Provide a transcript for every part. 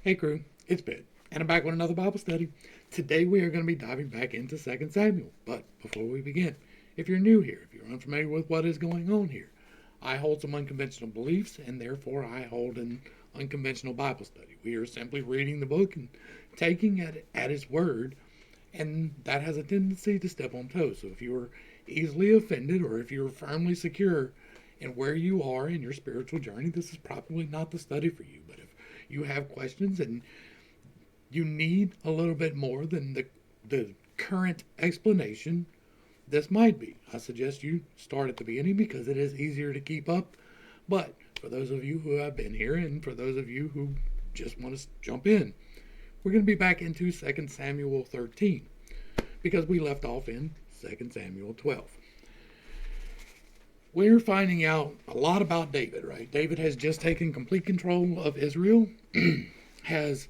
Hey crew, it's Ben, and I'm back with another Bible study. Today we are going to be diving back into 2 Samuel. But before we begin, if you're new here, if you're unfamiliar with what is going on here, I hold some unconventional beliefs, and therefore I hold an unconventional Bible study. We are simply reading the book and taking it at its word, and that has a tendency to step on toes. So if you are easily offended, or if you're firmly secure in where you are in your spiritual journey, this is probably not the study for you. But if you have questions and you need a little bit more than the current explanation, this might be. I suggest you start at the beginning because it is easier to keep up. But for those of you who have been here and for those of you who just want to jump in, we're going to be back into 2 Samuel 13 because we left off in 2 Samuel 12. We're finding out a lot about David, right? David has just taken complete control of Israel, has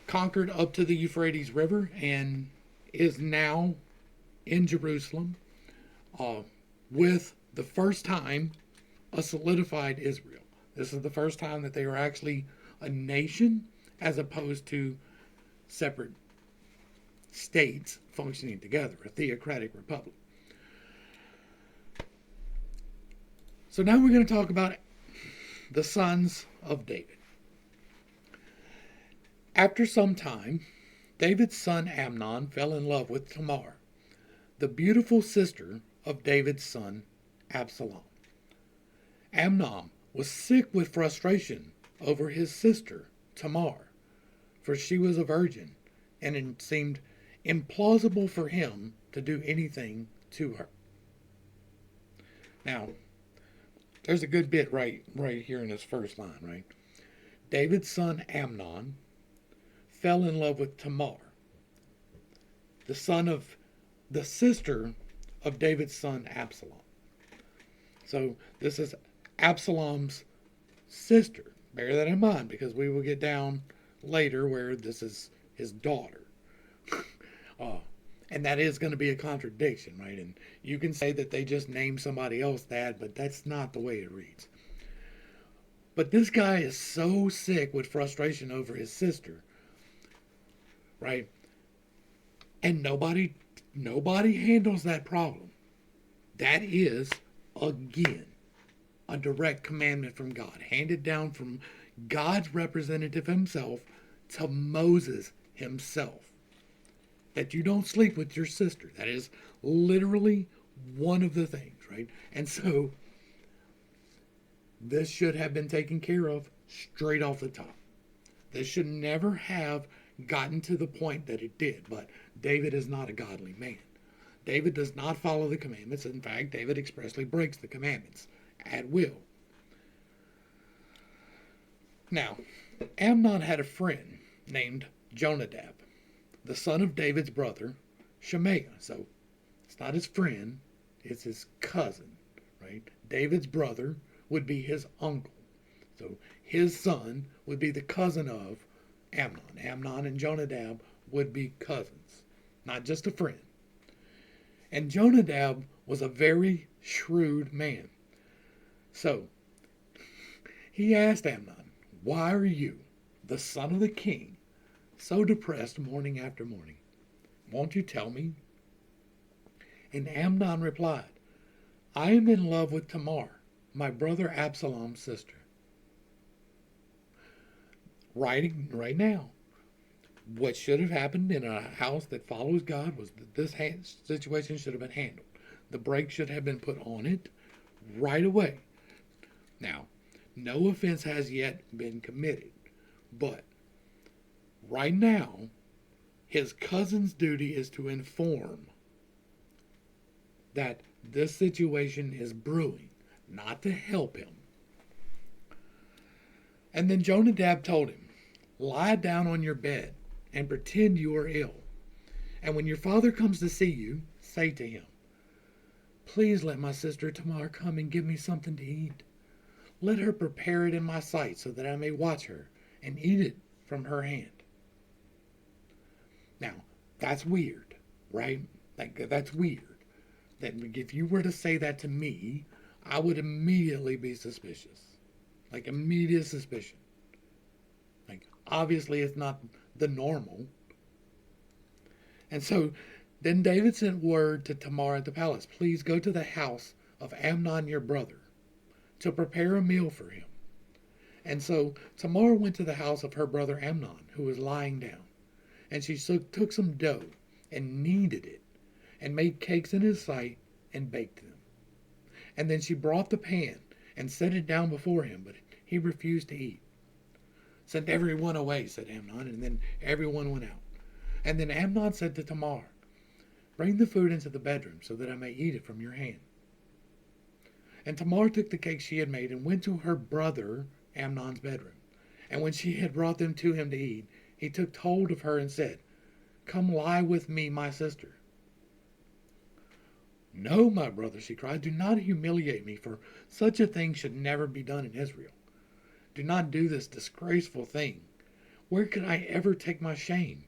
conquered up to the Euphrates River, and is now in Jerusalem with the first time a solidified Israel. This is the first time that they are actually a nation as opposed to separate states functioning together, a theocratic republic. So now we're going to talk about the sons of David. After some time, David's son Amnon fell in love with Tamar, the beautiful sister of David's son Absalom. Amnon was sick with frustration over his sister Tamar, for she was a virgin, and it seemed implausible for him to do anything to her. Now, there's a good bit right here in this first line, right? David's son Amnon fell in love with Tamar, the sister of David's son Absalom. So this is Absalom's sister. Bear that in mind because we will get down later where this is his daughter. And that is going to be a contradiction, right? And you can say that they just named somebody else that, but that's not the way it reads. But this guy is so sick with frustration over his sister, right? And nobody handles that problem. That is, again, a direct commandment from God, handed down from God's representative himself to Moses himself. That you don't sleep with your sister. That is literally one of the things, right? And so this should have been taken care of straight off the top. This should never have gotten to the point that it did. But David is not a godly man. David does not follow the commandments. In fact, David expressly breaks the commandments at will. Now, Amnon had a friend named Jonadab, the son of David's brother, Shemaiah. So it's not his friend, it's his cousin, right? David's brother would be his uncle. So his son would be the cousin of Amnon. Amnon and Jonadab would be cousins, not just a friend. And Jonadab was a very shrewd man. So he asked Amnon, "Why are you, the son of the king, so depressed morning after morning? Won't you tell me?" And Amnon replied, "I am in love with Tamar, my brother Absalom's sister." Right now, what should have happened in a house that follows God was that this situation should have been handled. The brake should have been put on it right away. Now, no offense has yet been committed, but right now, his cousin's duty is to inform that this situation is brewing, not to help him. And then Jonadab told him, "Lie down on your bed and pretend you are ill. And when your father comes to see you, say to him, 'Please let my sister Tamar come and give me something to eat. Let her prepare it in my sight so that I may watch her and eat it from her hand.'" Now, that's weird, right? That's weird. That if you were to say that to me, I would immediately be suspicious. Immediate suspicion. obviously it's not the normal. And so then David sent word to Tamar at the palace, please go to the house of Amnon your brother to prepare a meal for him. And so Tamar went to the house of her brother Amnon, who was lying down. And she took some dough and kneaded it and made cakes in his sight and baked them. And then she brought the pan and set it down before him, but he refused to eat. Send everyone away, said Amnon, and then everyone went out. And then Amnon said to Tamar, bring the food into the bedroom so that I may eat it from your hand. And Tamar took the cake she had made and went to her brother Amnon's bedroom. And when she had brought them to him to eat, he took hold of her and said, come lie with me, my sister. No, my brother, she cried, do not humiliate me, for such a thing should never be done in Israel. Do not do this disgraceful thing. Where could I ever take my shame?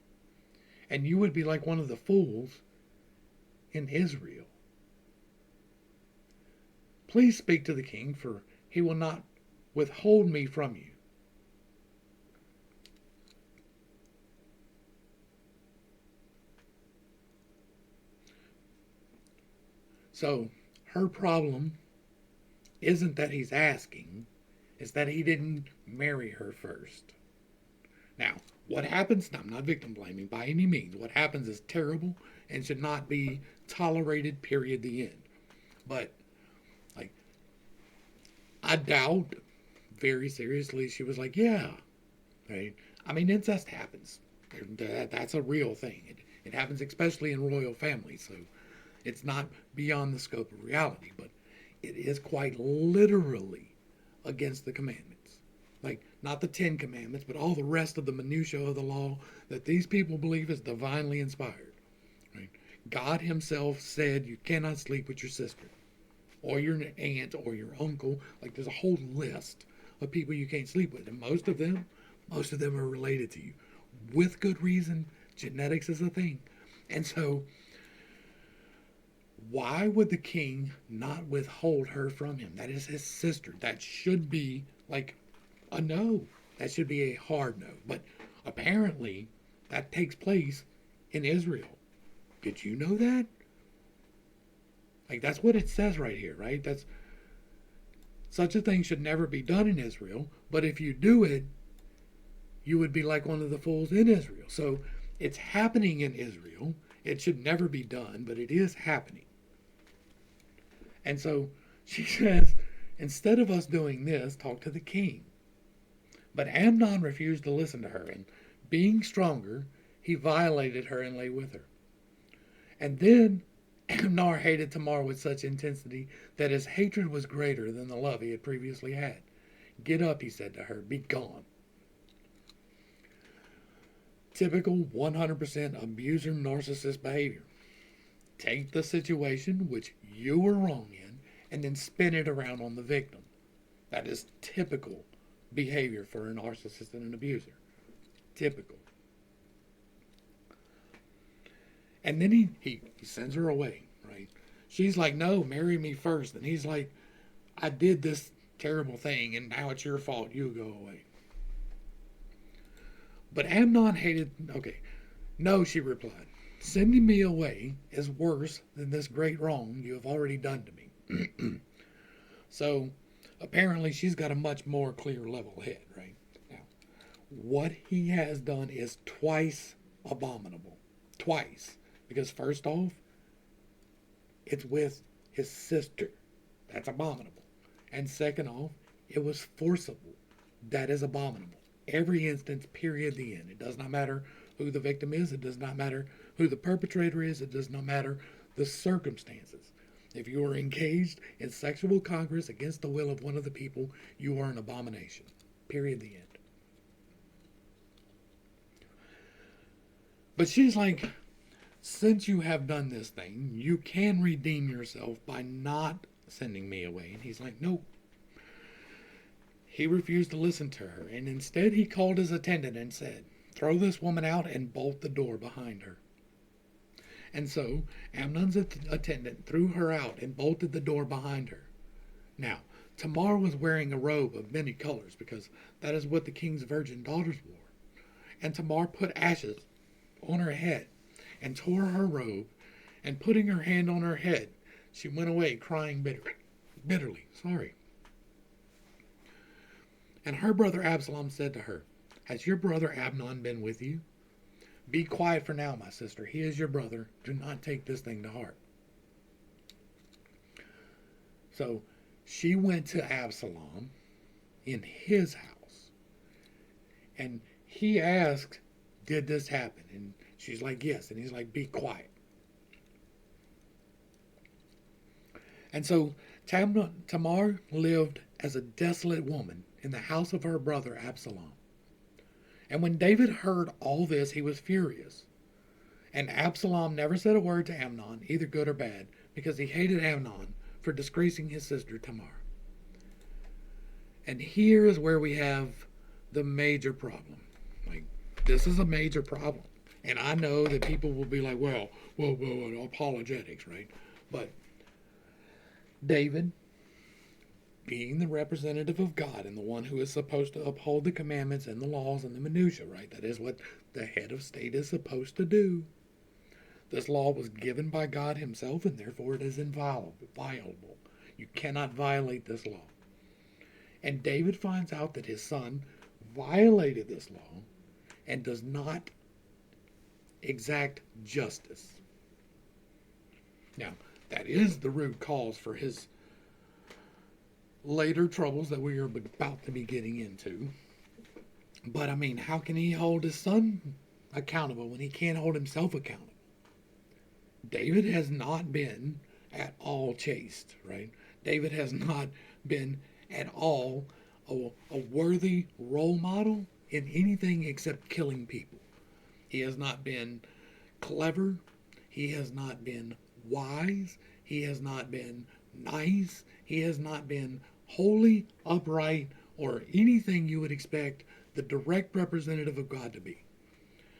And you would be like one of the fools in Israel. Please speak to the king, for he will not withhold me from you. So her problem isn't that he's asking, it's that he didn't marry her first. Now, what happens, I'm not victim blaming by any means. What happens is terrible and should not be tolerated, period, the end. But, like, I doubt very seriously she was like, yeah, right? I mean, incest happens. That's a real thing. It happens especially in royal families, so it's not beyond the scope of reality, but it is quite literally against the commandments. Like, not the 10 Commandments, but all the rest of the minutiae of the law that these people believe is divinely inspired. Right? God himself said you cannot sleep with your sister or your aunt or your uncle. Like, there's a whole list of people you can't sleep with, and most of them are related to you. With good reason, genetics is a thing. And so, why would the king not withhold her from him? That is his sister. That should be like a no. That should be a hard no. But apparently, that takes place in Israel. Did you know that? Like, that's what it says right here, right? That's such a thing should never be done in Israel. But if you do it, you would be like one of the fools in Israel. So it's happening in Israel. It should never be done, but it is happening. And so she says, instead of us doing this, talk to the king. But Amnon refused to listen to her, and being stronger, he violated her and lay with her. And then Amnon hated Tamar with such intensity that his hatred was greater than the love he had previously had. Get up, he said to her, be gone. Typical 100% abuser narcissist behavior. Take the situation which you were wrong in and then spin it around on the victim. That is typical behavior for a narcissist and an abuser. Typical. And then he sends her away, right? She's like, no, marry me first. And he's like, I did this terrible thing and now it's your fault. You go away. But Amnon hated, okay, no, she replied. Sending me away is worse than this great wrong you have already done to me. So, apparently she's got a much more clear level head, right? Now, what he has done is twice abominable. Twice. Because first off, it's with his sister. That's abominable. And second off, it was forcible. That is abominable. Every instance, period, the end. It does not matter who the victim is. It does not matter who the perpetrator is. It does not matter the circumstances. If you are engaged in sexual congress against the will of one of the people, you are an abomination. Period, the end. But she's like, since you have done this thing, you can redeem yourself by not sending me away. And he's like, nope. He refused to listen to her, and instead he called his attendant and said, throw this woman out and bolt the door behind her. And so Amnon's attendant threw her out and bolted the door behind her. Now, Tamar was wearing a robe of many colors because that is what the king's virgin daughters wore. And Tamar put ashes on her head and tore her robe, and putting her hand on her head, she went away crying bitterly. And her brother Absalom said to her, "Has your brother Amnon been with you? Be quiet for now, my sister. He is your brother. Do not take this thing to heart." So she went to Absalom in his house, and he asked, "Did this happen?" And she's like, "Yes." And he's like, "Be quiet." And so Tamar lived as a desolate woman in the house of her brother Absalom. And when David heard all this, he was furious. And Absalom never said a word to Amnon, either good or bad, because he hated Amnon for disgracing his sister Tamar. And here is where we have the major problem. Like, this is a major problem. And I know that people will be like, well, apologetics, right? But David, being the representative of God and the one who is supposed to uphold the commandments and the laws and the minutiae, right? That is what the head of state is supposed to do. This law was given by God himself, and therefore it is inviolable. You cannot violate this law. And David finds out that his son violated this law and does not exact justice. Now, that is the root cause for his later troubles that we are about to be getting into. But I mean, how can he hold his son accountable when he can't hold himself accountable? David has not been at all chaste, right? David has not been at all a worthy role model in anything except killing people. He has not been clever. He has not been wise. He has not been nice. He has not been holy, upright, or anything you would expect the direct representative of God to be.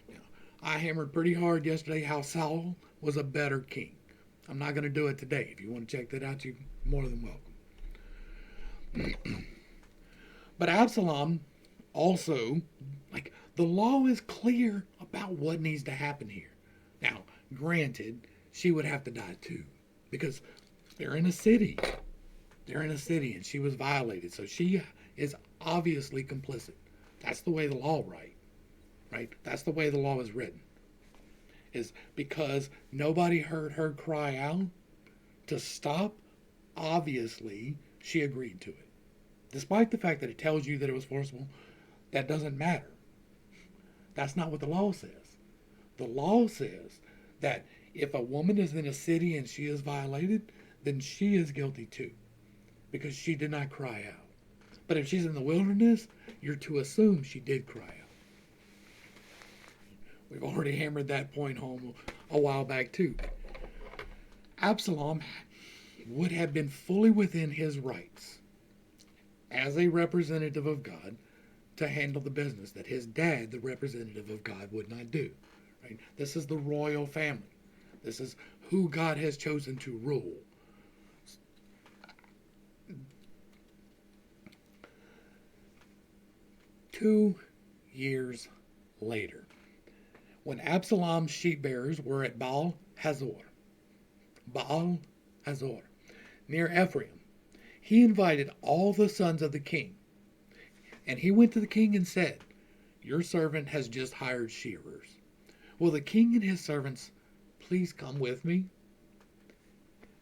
Now, I hammered pretty hard yesterday how Saul was a better king. I'm not going to do it today. If you want to check that out, you're more than welcome. But Absalom also, like, the law is clear about what needs to happen here. Now, granted, she would have to die too, because they're in a city. They're in a city, and she was violated, so she is obviously complicit. That's the way the law right? That's the way the law is written. Is because nobody heard her cry out to stop. Obviously, she agreed to it. Despite the fact that it tells you that it was forcible, that doesn't matter. That's not what the law says. The law says that if a woman is in a city and she is violated, then she is guilty too, because she did not cry out. But if she's in the wilderness, you're to assume she did cry out. We've already hammered that point home a while back too. Absalom would have been fully within his rights as a representative of God to handle the business that his dad, the representative of God, would not do. Right? This is the royal family. This is who God has chosen to rule. Two years later, when Absalom's sheep bearers were at Baal Hazor, near Ephraim, he invited all the sons of the king. And he went to the king and said, "Your servant has just hired shearers. Will the king and his servants please come with me?"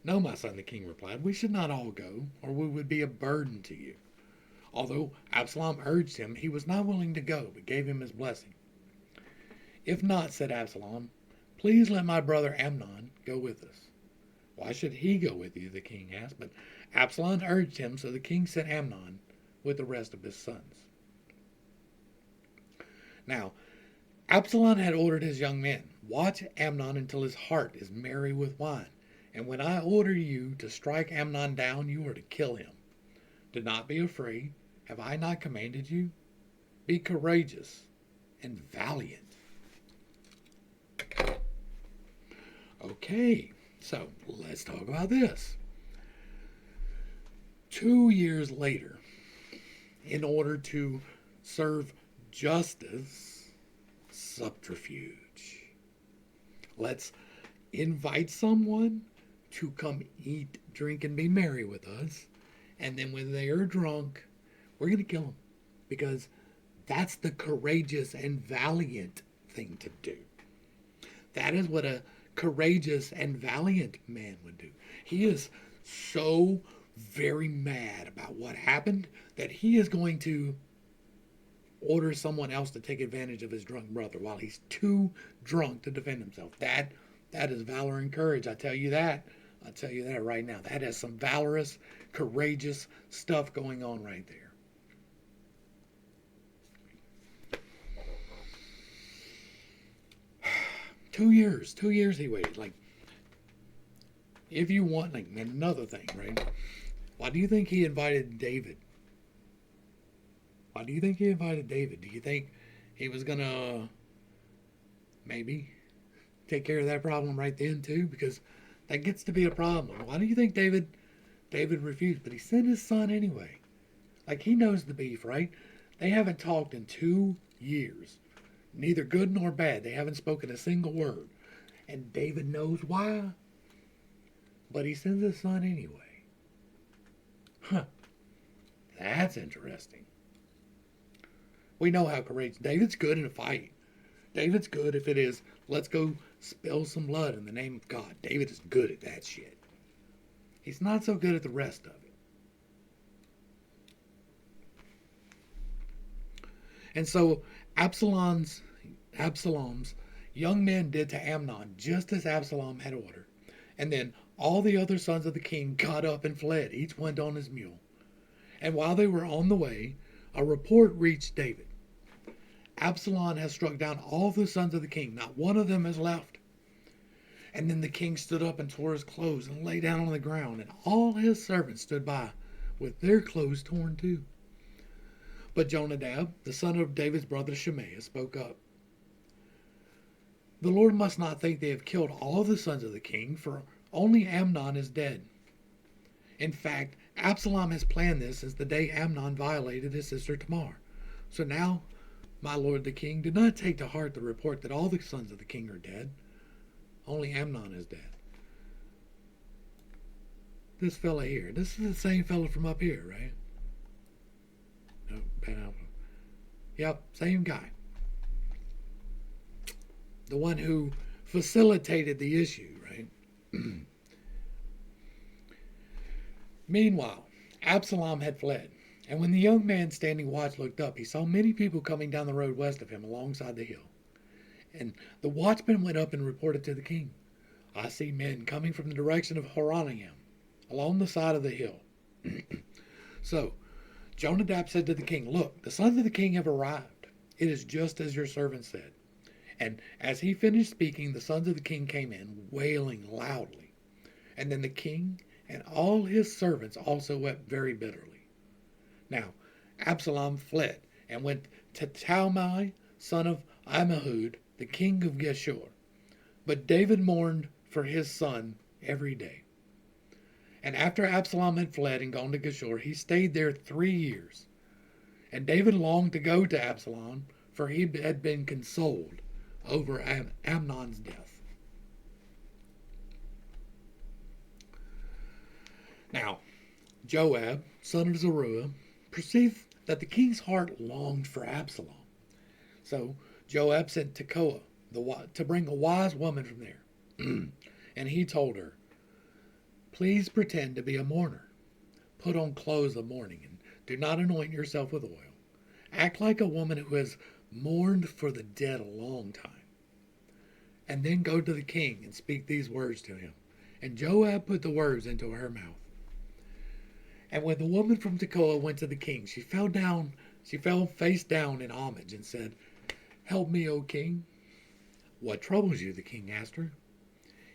"No, my son," the king replied. "We should not all go, or we would be a burden to you." Although Absalom urged him, he was not willing to go, but gave him his blessing. "If not," said Absalom, "please let my brother Amnon go with us." "Why should he go with you?" the king asked. But Absalom urged him, so the king sent Amnon with the rest of his sons. Now, Absalom had ordered his young men, "Watch Amnon until his heart is merry with wine. And when I order you to strike Amnon down, you are to kill him. Do not be afraid. Have I not commanded you? Be courageous and valiant." Okay, so let's talk about this. 2 years later, in order to serve justice, subterfuge. Let's invite someone to come eat, drink, and be merry with us. And then when they are drunk, we're going to kill them. Because that's the courageous and valiant thing to do. That is what a courageous and valiant man would do. He is so very mad about what happened that he is going to order someone else to take advantage of his drunk brother while he's too drunk to defend himself. That is valor and courage. I tell you that. I'll tell you that right now. That is some valorous, courageous stuff going on right there. Two years he waited. Like, if you want, like, another thing, right? Why do you think he invited David? Why do you think he invited David? Do you think he was gonna maybe take care of that problem right then too? Because that gets to be a problem. Why do you think David refused? But he sent his son anyway. Like, he knows the beef, right? They haven't talked in 2 years. Neither good nor bad. They haven't spoken a single word. And David knows why. But he sends his son anyway. Huh. That's interesting. We know how courageous. David's good in a fight. David's good if it is, let's go spill some blood in the name of God. David is good at that shit. He's not so good at the rest of it. And so Absalom's young men did to Amnon just as Absalom had ordered. And then all the other sons of the king got up and fled, each one on his mule. And while they were on the way, a report reached David. Absalom has struck down all the sons of the king. Not one of them is left. And then the king stood up and tore his clothes and lay down on the ground. And all his servants stood by with their clothes torn too. But Jonadab, the son of David's brother Shimei, spoke up. The Lord must not think they have killed all the sons of the king, for only Amnon is dead. In fact, Absalom has planned this since the day Amnon violated his sister Tamar. So now, my lord the king, do not take to heart the report that all the sons of the king are dead. Only Amnon is dead. This fella here, this is the same fella from up here, right? No, Ben Alpha. Yep, same guy. The one who facilitated the issue, right? Meanwhile, Absalom had fled, and when the young man standing watch looked up, he saw many people coming down the road west of him alongside the hill. And the watchman went up and reported to the king, I see men coming from the direction of Horonaim, along the side of the hill. So Jonadab said to the king, look, the sons of the king have arrived. It is just as your servant said. And as he finished speaking, the sons of the king came in, wailing loudly. And then the king and all his servants also wept very bitterly. Now Absalom fled and went to Talmai, son of Ammihud, the king of Geshur. But David mourned for his son every day. And after Absalom had fled and gone to Geshur, he stayed there 3 years. And David longed to go to Absalom, for he had been consoled over Amnon's death. Now, Joab, son of Zeruiah, perceived that the king's heart longed for Absalom. So Joab sent Tekoa to bring a wise woman from there. And he told her, please pretend to be a mourner. Put on clothes of mourning and do not anoint yourself with oil. Act like a woman who has mourned for the dead a long time. And then go to the king and speak these words to him. And Joab put the words into her mouth. And when the woman from Tekoa went to the king, she fell face down in homage and said, help me, O king. What troubles you? The king asked her.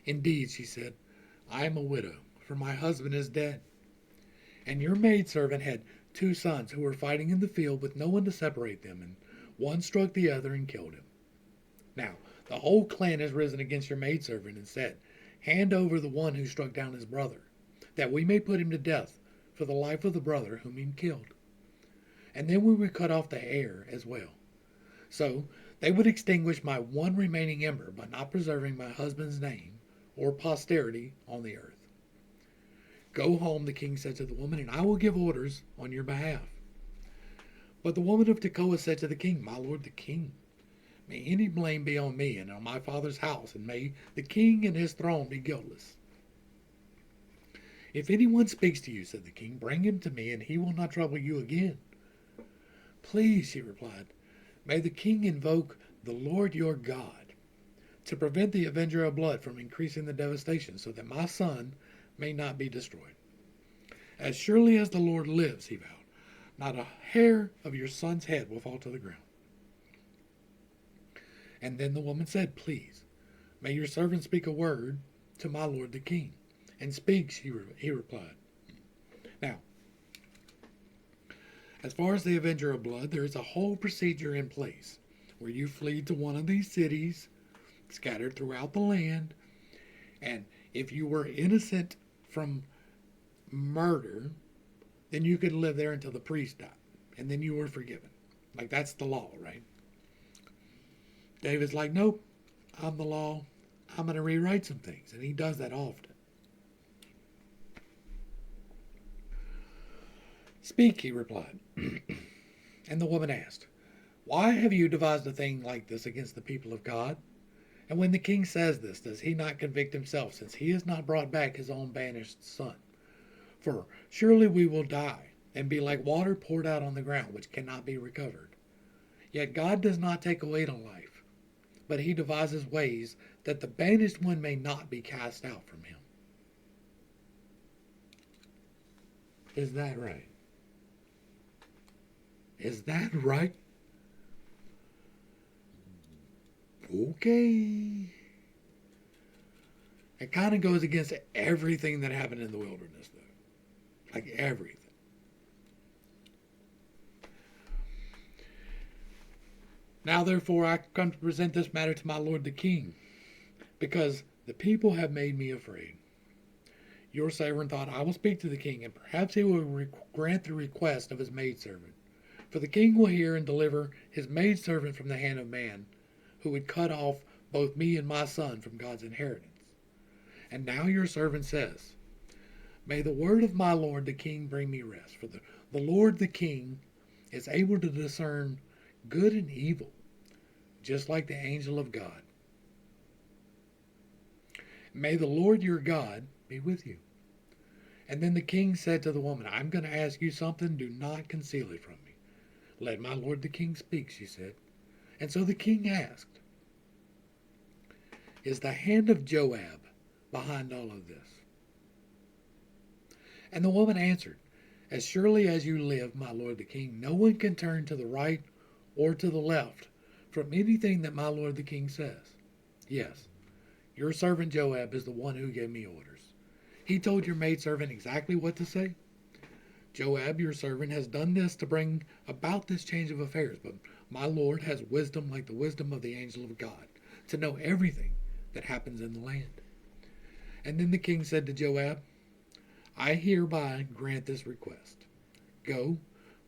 Indeed, she said, I am a widow, for my husband is dead. And your maidservant had 2 sons who were fighting in the field with no one to separate them, and one struck the other and killed him. Now, the whole clan has risen against your maidservant and said, hand over the one who struck down his brother, that we may put him to death for the life of the brother whom he killed. And then we will cut off the heir as well. So They would extinguish my one remaining ember by not preserving my husband's name or posterity on the earth. Go home, the king said to the woman, and I will give orders on your behalf. But the woman of Tekoa said to the king, my lord the king, may any blame be on me and on my father's house, and may the king and his throne be guiltless. If anyone speaks to you, said the king, bring him to me, and he will not trouble you again. Please, she replied, may the king invoke the Lord your God to prevent the avenger of blood from increasing the devastation, so that my son may not be destroyed. As surely as the Lord lives, he vowed, not a hair of your son's head will fall to the ground. And then the woman said, please, may your servant speak a word to my lord the king. And speaks, he replied. Now, as far as the avenger of blood, there is a whole procedure in place where you flee to one of these cities scattered throughout the land, and if you were innocent from murder, then you could live there until the priest died, and then you were forgiven. Like, that's the law, right? David's like, nope, I'm the law. I'm going to rewrite some things, and he does that often. Speak, he replied. And the woman asked, why have you devised a thing like this against the people of God? And when the king says this, does he not convict himself, since he has not brought back his own banished son? For surely we will die, and be like water poured out on the ground, which cannot be recovered. Yet God does not take away the life, but he devises ways that the banished one may not be cast out from him. Is that right? Is that right? Okay. It kind of goes against everything that happened in the wilderness, though. Like everything. Now, therefore, I come to present this matter to my lord the king, because the people have made me afraid. Your servant thought, I will speak to the king, and perhaps he will grant the request of his maidservant. For the king will hear and deliver his maidservant from the hand of man, who would cut off both me and my son from God's inheritance. And now your servant says, may the word of my lord the king bring me rest, for the lord the king is able to discern good and evil, just like the angel of God. May the Lord your God be with you. And then the king said to the woman, I'm going to ask you something. Do not conceal it from me. Let my lord the king speak, she said. And so the king asked, is the hand of Joab behind all of this? And the woman answered, as surely as you live, my lord the king, no one can turn to the right or to the left from anything that my lord the king says. Yes, your servant Joab is the one who gave me orders. He told your maidservant exactly what to say. Joab, your servant, has done this to bring about this change of affairs, but my lord has wisdom like the wisdom of the angel of God, to know everything that happens in the land. And then the king said to Joab, I hereby grant this request. Go,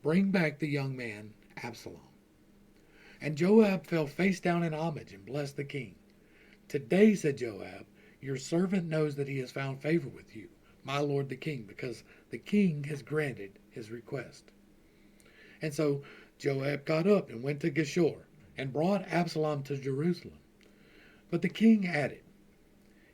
bring back the young man Absalom. And Joab fell face down in homage and blessed the king. Today, said Joab, your servant knows that he has found favor with you, my lord the king, because the king has granted his request. And so Joab got up and went to Geshur and brought Absalom to Jerusalem. But the king added,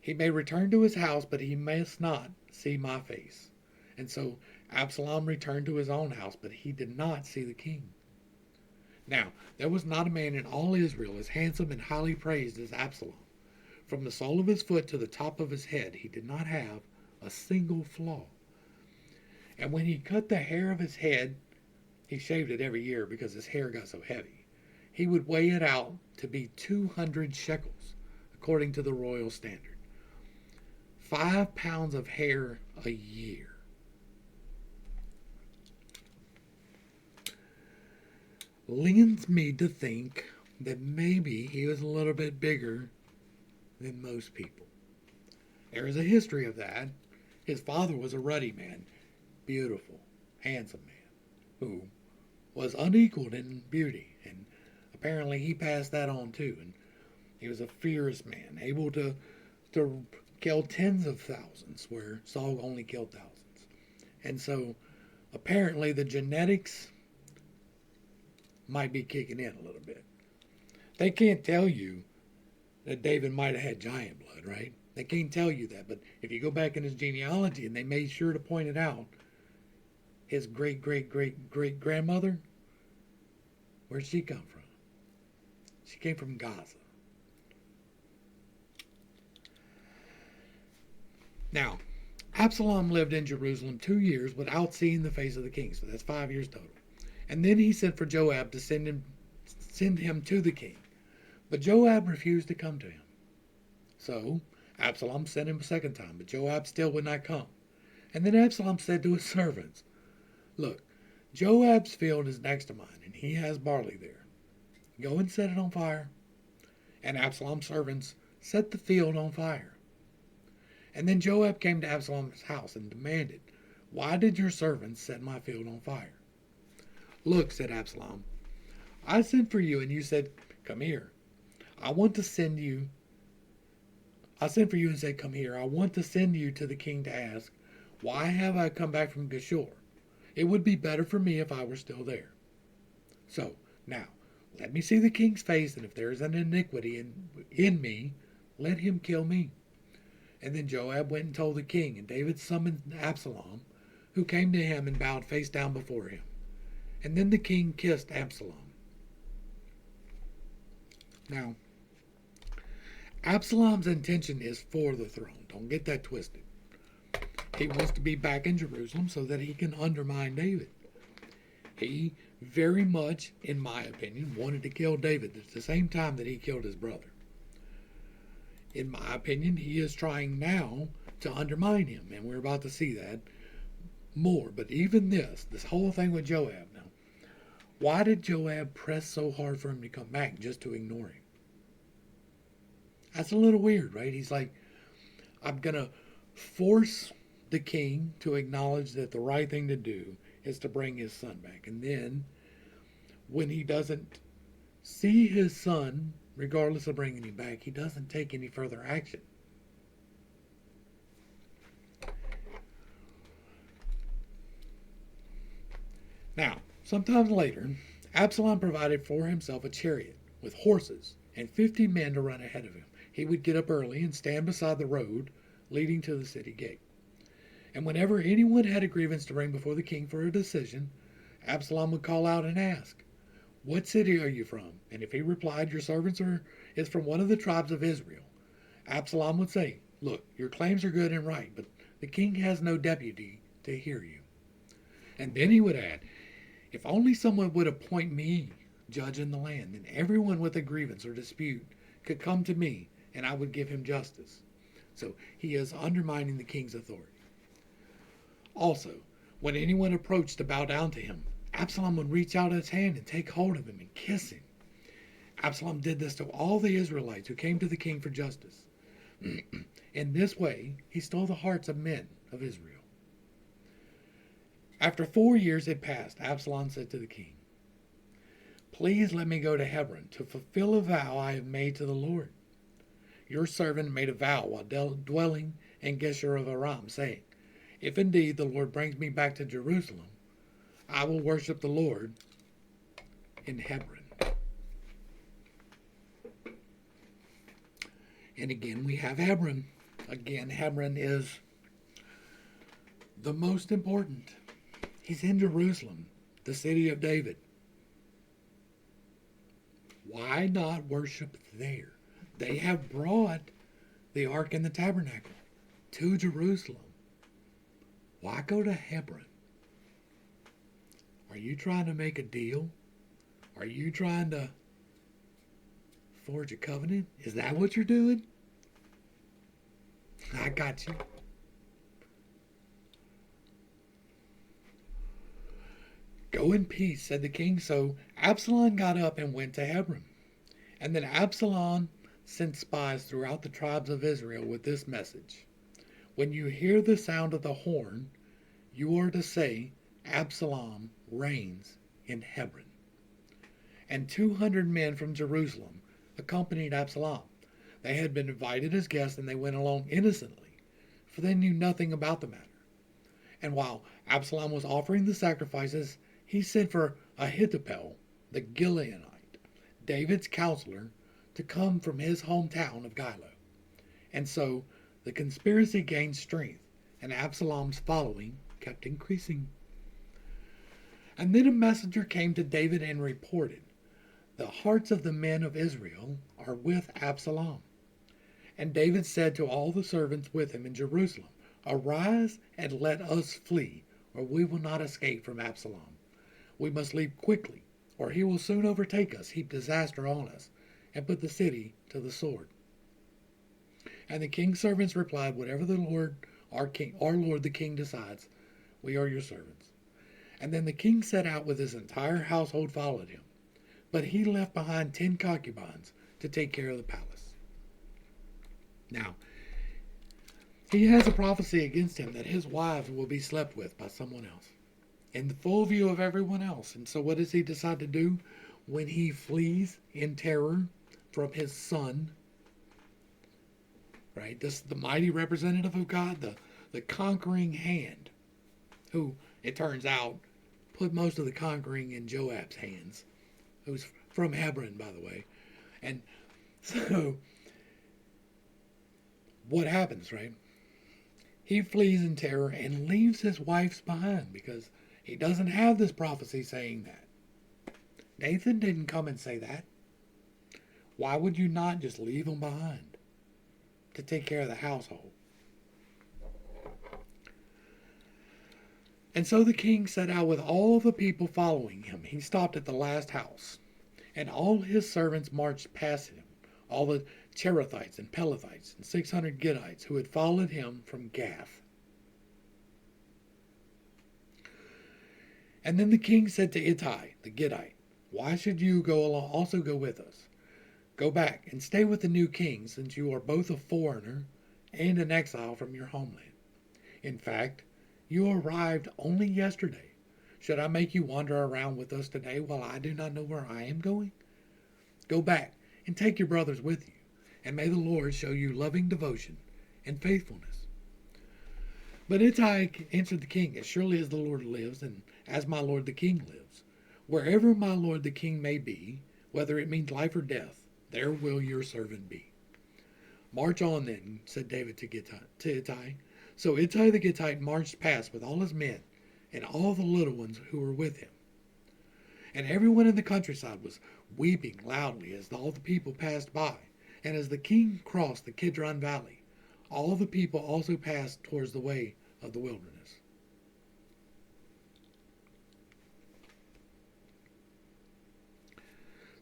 he may return to his house, but he must not see my face. And so Absalom returned to his own house, but he did not see the king. Now, there was not a man in all Israel as handsome and highly praised as Absalom. From the sole of his foot to the top of his head, he did not have a single flaw. And when he cut the hair of his head, he shaved it every year because his hair got so heavy, he would weigh it out to be 200 shekels, according to the royal standard. 5 pounds of hair a year. Leads me to think that maybe he was a little bit bigger than most people. There is a history of that. His father was a ruddy man, beautiful, handsome man, who was unequaled in beauty, and apparently he passed that on too. And he was a fierce man, able to kill tens of thousands, where Saul only killed thousands. And so apparently the genetics might be kicking in a little bit. They can't tell you that David might have had giant blood, right? They can't tell you that. But if you go back in his genealogy, and they made sure to point it out, his great great great great grandmother, where'd she come from? She came from Gaza. Now, Absalom lived in Jerusalem 2 years without seeing the face of the king, so that's 5 years total. And then he sent for Joab to send him to the king. But Joab refused to come to him. So Absalom sent him a second time, but Joab still would not come. And then Absalom said to his servants, "Look, Joab's field is next to mine, and he has barley there. Go and set it on fire." And Absalom's servants set the field on fire. And then Joab came to Absalom's house and demanded, "Why did your servants set my field on fire?" "Look," said Absalom, "I sent for you, and you said, 'Come here.' I sent for you and said, 'Come here.' I want to send you to the king to ask, 'Why have I come back from Geshur? It would be better for me if I were still there.' So, now, let me see the king's face, and if there is an iniquity in me, let him kill me." And then Joab went and told the king, and David summoned Absalom, who came to him and bowed face down before him. And then the king kissed Absalom. Now, Absalom's intention is for the throne. Don't get that twisted. He wants to be back in Jerusalem so that he can undermine David. He very much, in my opinion, wanted to kill David at the same time that he killed his brother. In my opinion, he is trying now to undermine him, and we're about to see that more. But even this whole thing with Joab now, why did Joab press so hard for him to come back just to ignore him? That's a little weird, right? He's like, I'm going to force the king to acknowledge that the right thing to do is to bring his son back. And then when he doesn't see his son, regardless of bringing him back, he doesn't take any further action. Now, sometime later, Absalom provided for himself a chariot with horses and 50 men to run ahead of him. He would get up early and stand beside the road leading to the city gate. And whenever anyone had a grievance to bring before the king for a decision, Absalom would call out and ask, "What city are you from?" And if he replied, "Your servants is from one of the tribes of Israel," Absalom would say, "Look, your claims are good and right, but the king has no deputy to hear you." And then he would add, "If only someone would appoint me judge in the land, then everyone with a grievance or dispute could come to me, and I would give him justice." So he is undermining the king's authority. Also, when anyone approached to bow down to him, Absalom would reach out his hand and take hold of him and kiss him. Absalom did this to all the Israelites who came to the king for justice. In this way, he stole the hearts of men of Israel. After 4 years had passed, Absalom said to the king, "Please let me go to Hebron to fulfill a vow I have made to the Lord. Your servant made a vow while dwelling in Geshur of Aram, saying, 'If indeed the Lord brings me back to Jerusalem, I will worship the Lord in Hebron.'" And again, we have Hebron. Again, Hebron is the most important. He's in Jerusalem, the city of David. Why not worship there? They have brought the ark and the tabernacle to Jerusalem. Why go to Hebron? Are you trying to make a deal? Are you trying to forge a covenant? Is that what you're doing? I got you. "Go in peace," said the king. So Absalom got up and went to Hebron. And then Absalom sent spies throughout the tribes of Israel with this message: "When you hear the sound of the horn, you are to say, 'Absalom reigns in Hebron.'" and 200 men from Jerusalem accompanied Absalom. They had been invited as guests, and they went along innocently, for they knew nothing about the matter. And while Absalom was offering the sacrifices, he sent for Ahithophel, the Gileadite, David's counselor, to come from his hometown of Gilo. And so the conspiracy gained strength, and Absalom's following kept increasing. And then a messenger came to David and reported, "The hearts of the men of Israel are with Absalom." And David said to all the servants with him in Jerusalem, "Arise and let us flee, or we will not escape from Absalom. We must leave quickly, or he will soon overtake us, heap disaster on us, and put the city to the sword." And the king's servants replied, "Whatever the Lord, our Lord the king decides, we are your servants." And then the king set out with his entire household followed him. But he left behind 10 concubines to take care of the palace. Now, he has a prophecy against him that his wives will be slept with by someone else, in the full view of everyone else. And so what does he decide to do when he flees in terror from his son? Right? This is the mighty representative of God, the conquering hand, who, it turns out, put most of the conquering in Joab's hands, who's from Hebron, by the way. And so, what happens, right? He flees in terror and leaves his wives behind because he doesn't have this prophecy saying that. Nathan didn't come and say that. Why would you not just leave them behind to take care of the household? And so the king set out with all the people following him. He stopped at the last house, and all his servants marched past him, all the Cherethites and Pelethites and 600 Gittites who had followed him from Gath. And then the king said to Ittai, the Gittite, "Why should you also go with us? Go back and stay with the new king, since you are both a foreigner and an exile from your homeland. In fact, you arrived only yesterday. Should I make you wander around with us today while I do not know where I am going? Go back and take your brothers with you, and may the Lord show you loving devotion and faithfulness." But Ittai answered the king, "As surely as the Lord lives, and as my lord the king lives, wherever my lord the king may be, whether it means life or death, there will your servant be." "March on then," said David to Ittai. So Ittai the Gittite marched past with all his men and all the little ones who were with him. And everyone in the countryside was weeping loudly as all the people passed by. And as the king crossed the Kidron Valley, all the people also passed towards the way of the wilderness.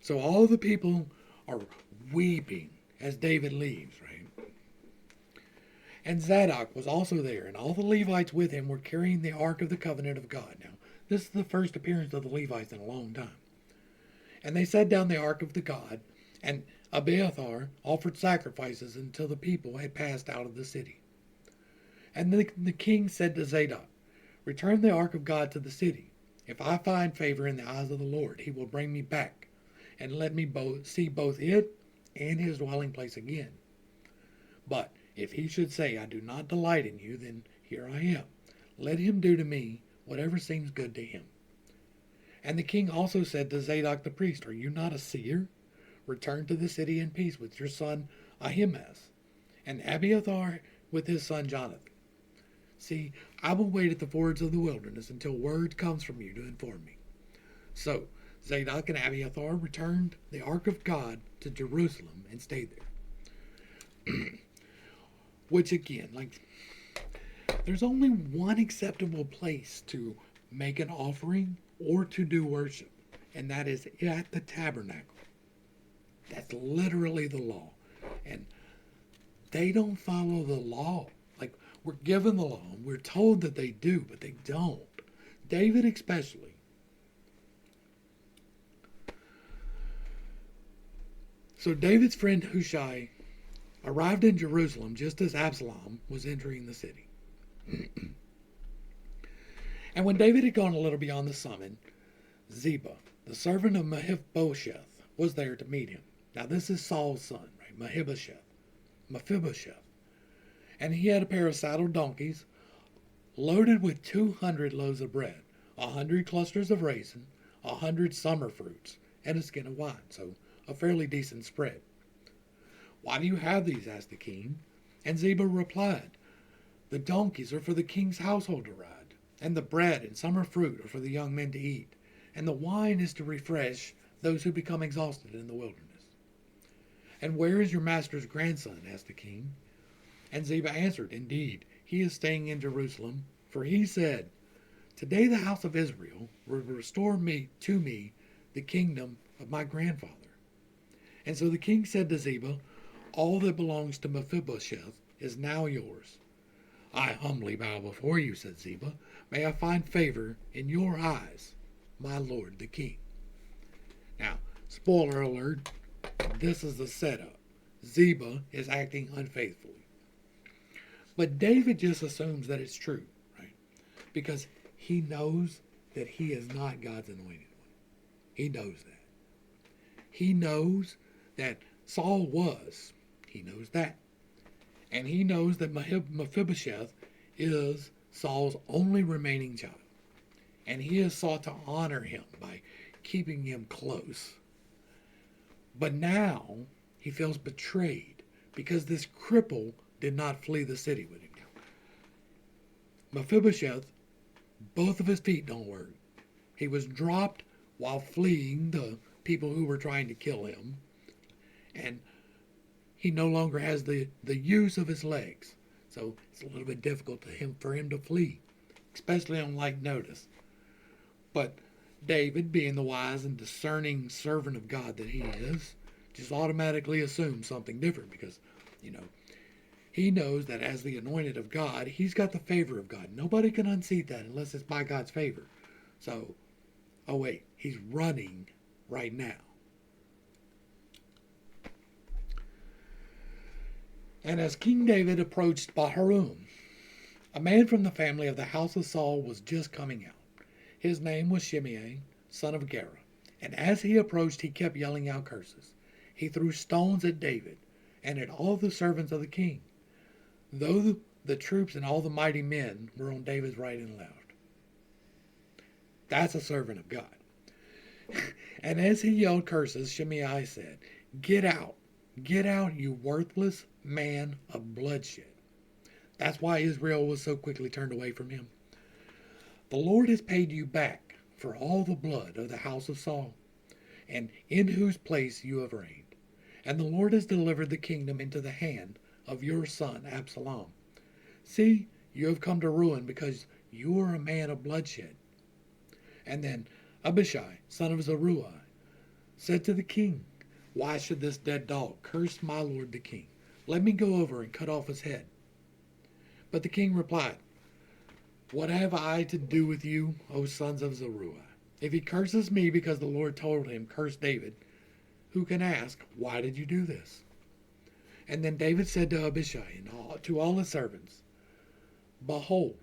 So all the people are weeping as David leaves, right? And Zadok was also there, and all the Levites with him were carrying the Ark of the Covenant of God. Now, this is the first appearance of the Levites in a long time. And they set down the Ark of the God, and Abiathar offered sacrifices until the people had passed out of the city. And the king said to Zadok, "Return the Ark of God to the city. If I find favor in the eyes of the Lord, he will bring me back, and let me see both it and his dwelling place again. But if he should say, 'I do not delight in you,' then here I am. Let him do to me whatever seems good to him." And the king also said to Zadok the priest, "Are you not a seer? Return to the city in peace with your son Ahimaaz, and Abiathar with his son Jonathan. See, I will wait at the fords of the wilderness until word comes from you to inform me." So Zadok and Abiathar returned the Ark of God to Jerusalem and stayed there. Which again, there's only one acceptable place to make an offering or to do worship, and that is at the tabernacle. That's literally the law. And they don't follow the law. We're given the law, and we're told that they do, but they don't. David especially. So David's friend Hushai arrived in Jerusalem just as Absalom was entering the city. And when David had gone a little beyond the summit, Ziba, The servant of Mephibosheth was there to meet him. Now this is Saul's son, right? Mephibosheth. And he had a pair of saddled donkeys loaded with 200 loaves of bread, 100 clusters of raisin, 100 summer fruits, and a skin of wine. So a fairly decent spread. Why do you have these? Asked the king. And Ziba replied, the donkeys are for the king's household to ride, and the bread and summer fruit are for the young men to eat, and the wine is to refresh those who become exhausted in the wilderness. And where is your master's grandson? Asked the king. And Ziba answered, indeed, he is staying in Jerusalem, for he said, today the house of Israel will restore to me the kingdom of my grandfather. And so the king said to Ziba, all that belongs to Mephibosheth is now yours. I humbly bow before you, said Ziba. May I find favor in your eyes, my lord the king. Now, spoiler alert, this is the setup. Ziba is acting unfaithfully. But David just assumes that it's true, right? Because he knows that he is not God's anointed one. He knows that. He knows that Saul was. He knows that. And he knows that Mephibosheth is Saul's only remaining child. And he has sought to honor him by keeping him close. But now he feels betrayed because this cripple did not flee the city with him. Mephibosheth, both of his feet don't work. He was dropped while fleeing the people who were trying to kill him. And he no longer has the use of his legs. So it's a little bit difficult for him to flee, especially on light notice. But David, being the wise and discerning servant of God that he is, just automatically assumes something different because, he knows that as the anointed of God, he's got the favor of God. Nobody can unseat that unless it's by God's favor. So, oh wait, he's running right now. And as King David approached Bahurim, a man from the family of the house of Saul was just coming out. His name was Shimei, son of Gera. And as he approached, he kept yelling out curses. He threw stones at David and at all the servants of the king, though the troops and all the mighty men were on David's right and left. That's a servant of God. And as he yelled curses, Shimei said, get out, you worthless man of bloodshed. That's why Israel was so quickly turned away from him. The Lord has paid you back for all the blood of the house of Saul, and in whose place you have reigned. And the Lord has delivered the kingdom into the hand of your son Absalom. See, you have come to ruin because you are a man of bloodshed. And then Abishai, son of Zeruiah, said to the king, why should this dead dog curse my lord the king? Let me go over and cut off his head. But the king replied, what have I to do with you, O sons of Zeruiah? If he curses me because the Lord told him, curse David, who can ask, why did you do this? And then David said to Abishai and to all his servants, behold,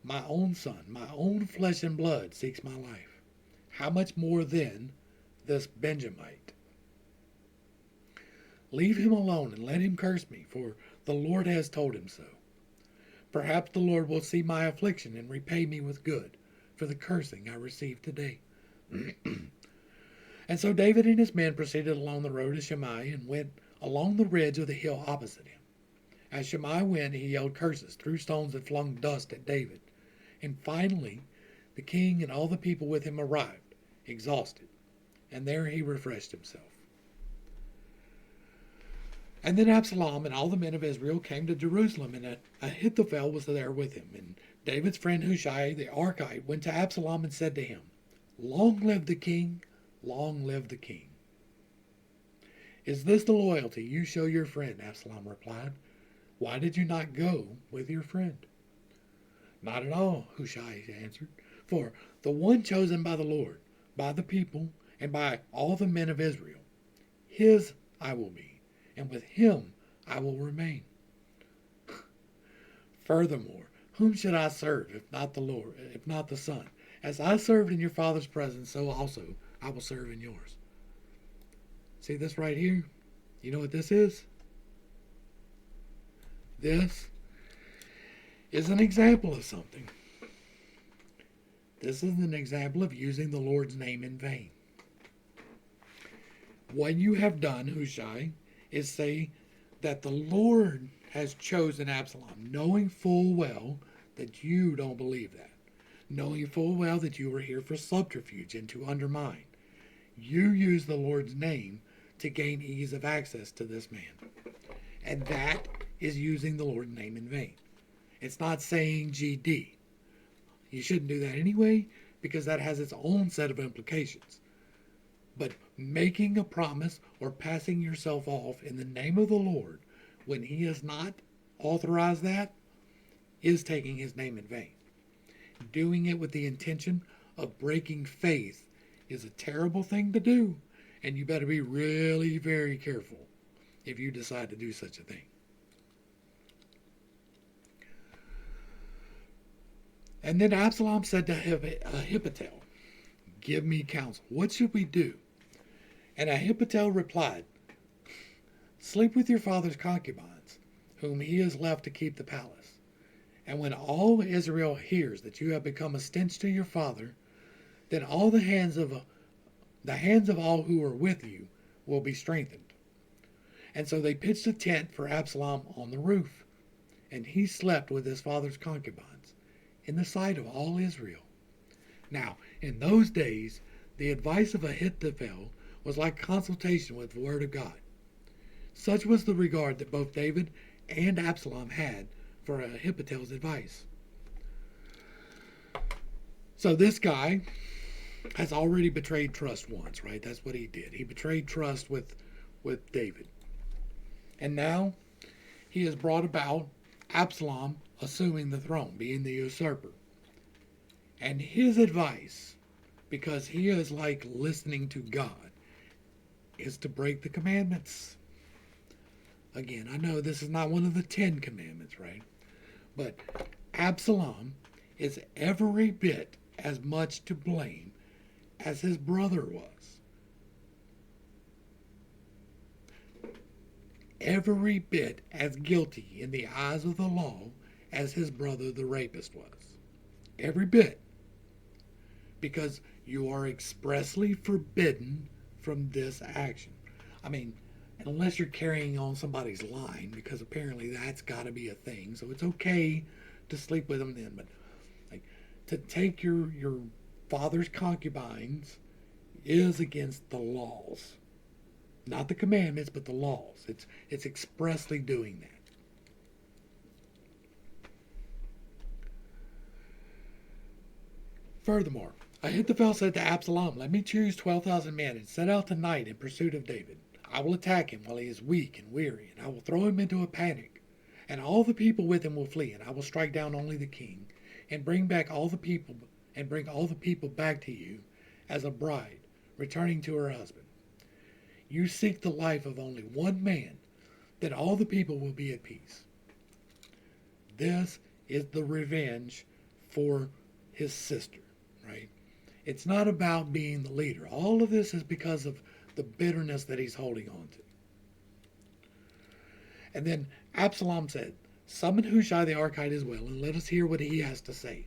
my own son, my own flesh and blood seeks my life. How much more then this Benjamite? Leave him alone and let him curse me, for the Lord has told him so. Perhaps the Lord will see my affliction and repay me with good for the cursing I received today. And so David and his men proceeded along the road to Shimei and went along the ridge of the hill opposite him. As Shimei went, he yelled curses, threw stones, and flung dust at David. And finally, the king and all the people with him arrived, exhausted, and there he refreshed himself. And then Absalom and all the men of Israel came to Jerusalem, and Ahithophel was there with him. And David's friend Hushai the Archite went to Absalom and said to him, long live the king, long live the king. Is this the loyalty you show your friend? Absalom replied. Why did you not go with your friend? Not at all, Hushai answered, for the one chosen by the Lord, by the people, and by all the men of Israel, his I will be, and with him I will remain. Furthermore, whom should I serve if not the Lord, if not the Son? As I served in your father's presence, so also I will serve in yours. See this right here? You know what this is? This is an example of something. This is an example of using the Lord's name in vain. What you have done, Hushai, is say that the Lord has chosen Absalom, knowing full well that you don't believe that. Knowing full well that you were here for subterfuge and to undermine. You use the Lord's name to gain ease of access to this man. And that is using the Lord's name in vain. It's not saying GD. You shouldn't do that anyway, because that has its own set of implications. But making a promise or passing yourself off in the name of the Lord when he has not authorized that is taking his name in vain. Doing it with the intention of breaking faith is a terrible thing to do, and you better be really very careful if you decide to do such a thing. And then Absalom said to Ahithophel, give me counsel. What should we do? And Ahithophel replied, sleep with your father's concubines, whom he has left to keep the palace. And when all Israel hears that you have become a stench to your father, then all the hands of all who are with you will be strengthened. And so they pitched a tent for Absalom on the roof, and he slept with his father's concubines in the sight of all Israel. Now, in those days, the advice of Ahithophel was like consultation with the word of God. Such was the regard that both David and Absalom had for Ahithophel's advice. So this guy has already betrayed trust once, right? That's what he did. He betrayed trust with David. And now he has brought about Absalom assuming the throne, being the usurper. And his advice, because he is like listening to God, is to break the commandments. Again, I know this is not one of the 10 commandments, right? But Absalom is every bit as much to blame as his brother was. Every bit as guilty in the eyes of the law as his brother the rapist was. Every bit. Because you are expressly forbidden from this action. I mean, unless you're carrying on somebody's line, because apparently that's got to be a thing. So it's okay to sleep with them then. But like, to take your father's concubines is against the laws. Not the commandments, but the laws. It's expressly doing that. Furthermore, Ahithophel said to Absalom, let me choose 12,000 men and set out tonight in pursuit of David. I will attack him while he is weak and weary, and I will throw him into a panic. And all the people with him will flee, and I will strike down only the king, and bring all the people back to you as a bride, returning to her husband. You seek the life of only one man, then all the people will be at peace. This is the revenge for his sister, right? It's not about being the leader. All of this is because of the bitterness that he's holding on to. And then Absalom said, summon Hushai the Archite as well, and let us hear what he has to say.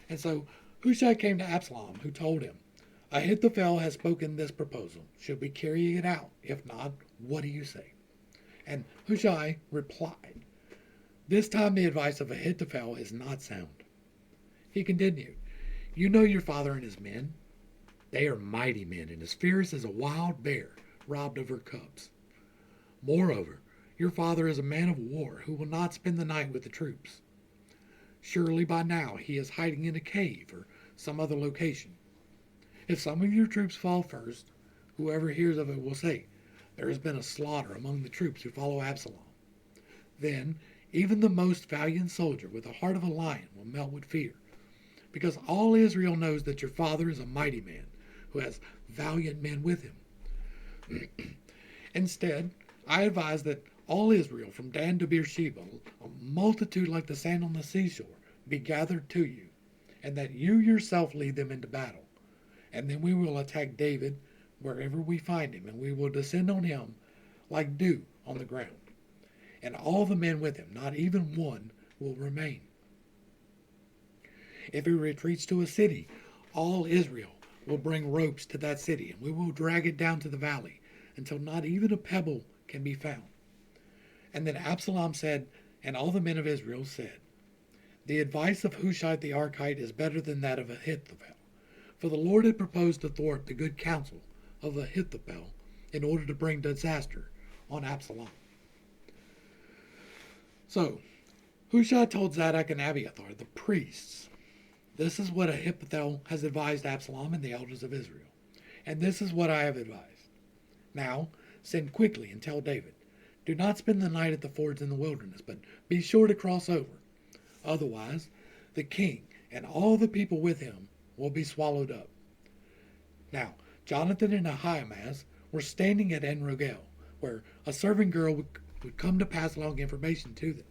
And so Hushai came to Absalom, who told him, Ahithophel has spoken this proposal. Should we carry it out? If not, what do you say? And Hushai replied, this time the advice of Ahithophel is not sound. He continued, you know your father and his men. They are mighty men, and as fierce as a wild bear robbed of her cubs. Moreover, your father is a man of war who will not spend the night with the troops. Surely by now he is hiding in a cave or some other location. If some of your troops fall first, whoever hears of it will say, there has been a slaughter among the troops who follow Absalom. Then even the most valiant soldier with the heart of a lion will melt with fear, because all Israel knows that your father is a mighty man who has valiant men with him. Instead, I advise that all Israel, from Dan to Beersheba, a multitude like the sand on the seashore, be gathered to you, and that you yourself lead them into battle. and then we will attack David wherever we find him, and we will descend on him like dew on the ground. And all the men with him, not even one, will remain. If he retreats to a city, all Israel will bring ropes to that city, and we will drag it down to the valley until not even a pebble can be found. And then Absalom said, and all the men of Israel said, the advice of Hushai the Archite is better than that of Ahithophel. For the Lord had proposed to thwart the good counsel of Ahithophel in order to bring disaster on Absalom. So, Hushai told Zadok and Abiathar, the priests, this is what Ahithophel has advised Absalom and the elders of Israel, and this is what I have advised. Now, send quickly and tell David, do not spend the night at the fords in the wilderness, but be sure to cross over. Otherwise, the king and all the people with him will be swallowed up. Now, Jonathan and Ahimaaz were standing at En-Rogel, where a servant girl would come to pass along information to them.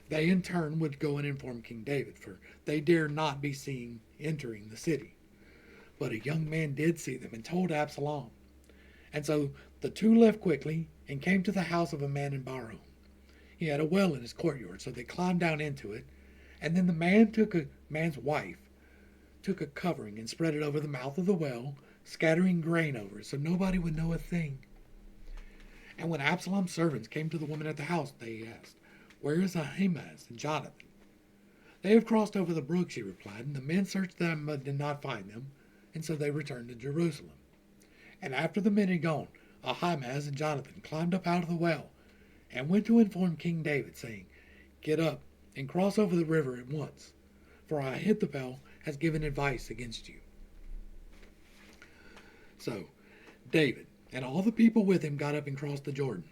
They in turn would go and inform King David, for they dare not be seen entering the city. But a young man did see them and told Absalom. And so the two left quickly and came to the house of a man in Barhom. He had a well in his courtyard, so they climbed down into it, and then the man's wife took a covering and spread it over the mouth of the well, scattering grain over it so nobody would know a thing. And when Absalom's servants came to the woman at the house, they asked, where is Ahimaaz and Jonathan? They have crossed over the brook, she replied, and the men searched them but did not find them, and so they returned to Jerusalem. And after the men had gone, Ahimaaz and Jonathan climbed up out of the well and went to inform King David, saying, get up and cross over the river at once, for Ahithophel has given advice against you. So David and all the people with him got up and crossed the Jordan.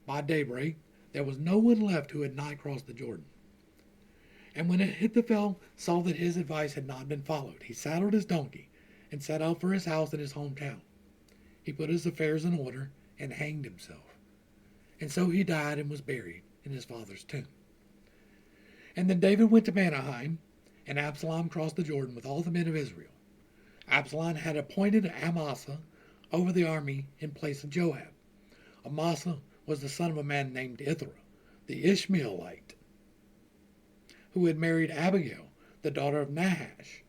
By daybreak, there was no one left who had not crossed the Jordan. And when Ahithophel saw that his advice had not been followed, he saddled his donkey and set out for his house in his hometown. He put his affairs in order and hanged himself. And so he died and was buried in his father's tomb. And then David went to Mahanaim, and Absalom crossed the Jordan with all the men of Israel. Absalom had appointed Amasa over the army in place of Joab. Amasa was the son of a man named Ithra, the Ishmaelite, who had married Abigail, the daughter of Nahash,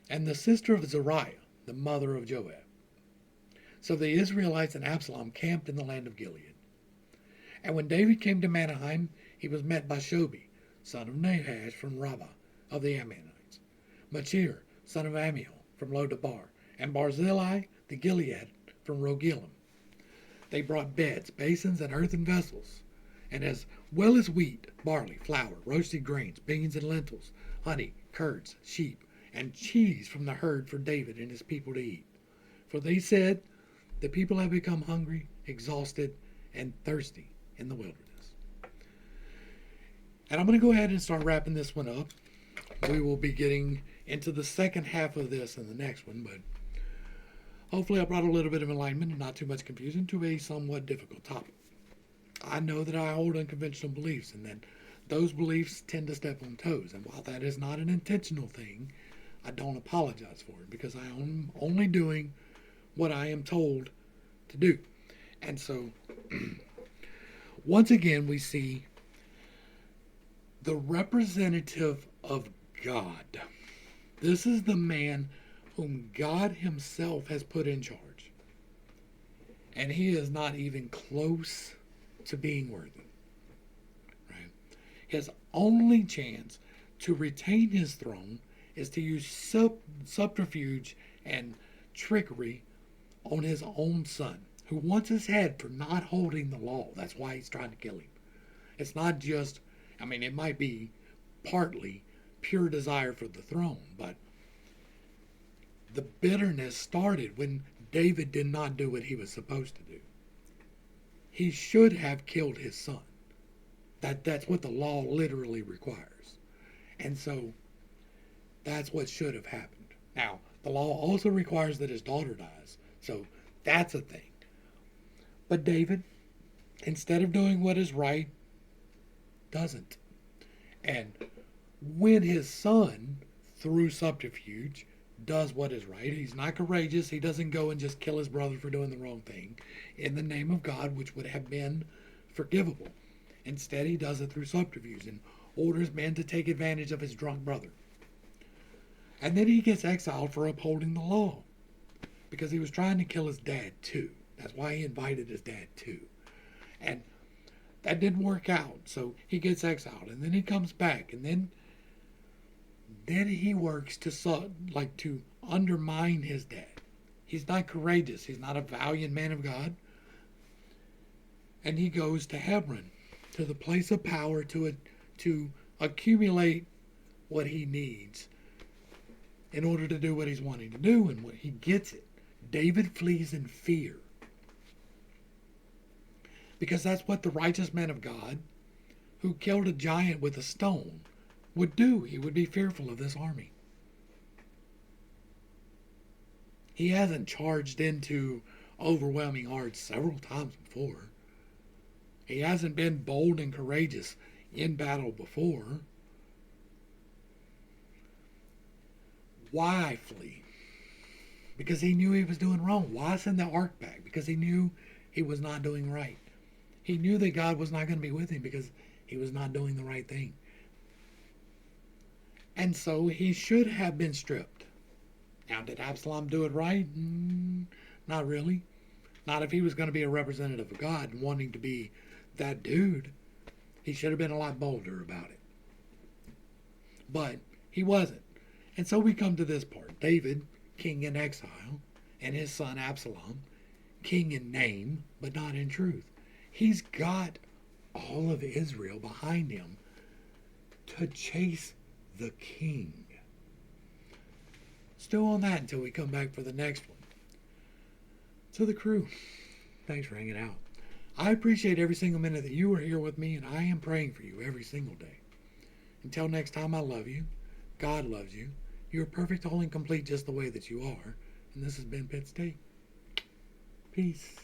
and the sister of Zeruiah, the mother of Joab. So the Israelites and Absalom camped in the land of Gilead. And when David came to Mahanaim, he was met by Shobi, son of Nahash from Rabbah of the Ammonites, Machir, son of Amiel from Lodabar, and Barzillai the Gilead from Rogelim. They brought beds, basins, and earthen vessels, and as well as wheat, barley, flour, roasted grains, beans, and lentils, honey, curds, sheep, and cheese from the herd for David and his people to eat. For they said, the people have become hungry, exhausted, and thirsty in the wilderness. And I'm going to go ahead and start wrapping this one up. We will be getting into the second half of this in the next one, but hopefully I brought a little bit of enlightenment and not too much confusion to a somewhat difficult topic. I know that I hold unconventional beliefs and that those beliefs tend to step on toes. And while that is not an intentional thing, I don't apologize for it because I am only doing what I am told to do. And so, once again, we see the representative of God. This is the man whom God himself has put in charge. And he is not even close to being worthy. Right? His only chance to retain his throne is to use subterfuge and trickery on his own son, who wants his head for not holding the law. That's why he's trying to kill him. It's not just, it might be partly pure desire for the throne, but the bitterness started when David did not do what he was supposed to do. He should have killed his son. That's what the law literally requires. And so that's what should have happened. Now, the law also requires that his daughter dies. So that's a thing. But David, instead of doing what is right, doesn't. And when his son, through subterfuge, does what is right. He's not courageous. He doesn't go and just kill his brother for doing the wrong thing in the name of God, which would have been forgivable. Instead, he does it through subterfuge and orders men to take advantage of his drunk brother. And then he gets exiled for upholding the law because he was trying to kill his dad too. That's why he invited his dad too. And that didn't work out, so he gets exiled, and then he comes back, and then he works to undermine his dad. He's not courageous. He's not a valiant man of God. And he goes to Hebron, to the place of power, to accumulate what he needs in order to do what he's wanting to do, and what he gets it. David flees in fear. Because that's what the righteous man of God who killed a giant with a stone would do. He would be fearful of this army. He hasn't charged into overwhelming odds several times before. He hasn't been bold and courageous in battle before. Why flee? Because he knew he was doing wrong. Why send the ark back? Because he knew he was not doing right. He knew that God was not going to be with him because he was not doing the right thing. And so he should have been stripped. Now, did Absalom do it right? Not really. Not if he was going to be a representative of God and wanting to be that dude. He should have been a lot bolder about it. But he wasn't. And so we come to this part. David, king in exile, and his son Absalom, king in name, but not in truth. He's got all of Israel behind him to chase the king. Still on that until we come back for the next one. So the crew, thanks for hanging out. I appreciate every single minute that you are here with me, and I am praying for you every single day. Until next time, I love you. God loves you. You are perfect, whole, and complete just the way that you are. And this has been Pit Steak. Peace.